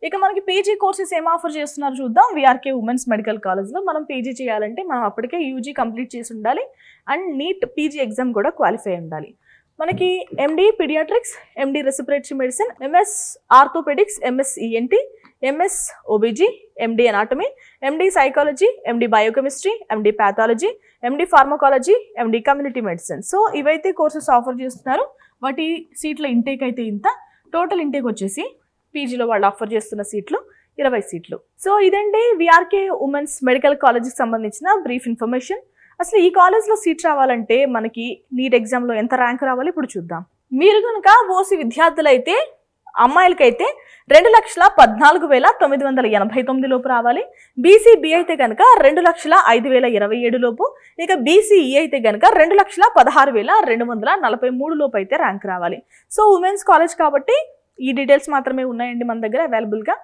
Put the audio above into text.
ఇక మనకి PG courses ఏం ఆఫర్ చేస్తున్నారు చూద్దాం. విఆర్కే ఉమెన్స్ మెడికల్ కాలేజ్లో మనం పీజీ చేయాలంటే మనం అప్పటికే యూజీ కంప్లీట్ చేసి ఉండాలి అండ్ నీట్ పీజీ ఎగ్జామ్ కూడా క్వాలిఫై ఉండాలి. మనకి MD paediatrics, MD respiratory medicine, MS orthopaedics, MS ENT, MS OBG, MD anatomy, MD psychology, MD biochemistry, MD pathology, MD pharmacology, MD community medicine. So ఇవైతే courses offer చేస్తున్నారు. వాటి సీట్ల intake అయితే ఇంత. Total intake వచ్చేసి పీజీలో వాళ్ళు ఆఫర్ చేస్తున్న సీట్లు 20 సీట్లు. సో ఇదండి విఆర్కే ఉమెన్స్ మెడికల్ కాలేజ్కి సంబంధించిన బ్రీఫ్ ఇన్ఫర్మేషన్. అసలు ఈ కాలేజ్లో సీట్ రావాలంటే మనకి నీట్ ఎగ్జామ్లో ఎంత ర్యాంక్ రావాలి ఇప్పుడు చూద్దాం. మీరు కనుక ఓసీ విద్యార్థులైతే అమ్మాయిలకైతే 2,14,989 లోపు రావాలి. బీసీబీ అయితే కనుక 2,05,027 లోపు. ఇక బీసీఈ అయితే కనుక 2,16,243 లోపు అయితే ర్యాంక్ రావాలి. సో ఉమెన్స్ కాలేజ్ కాబట్టి ఈ డీటెయిల్స్ మాత్రమే ఉన్నాయండి మన దగ్గర అవైలబుల్గా.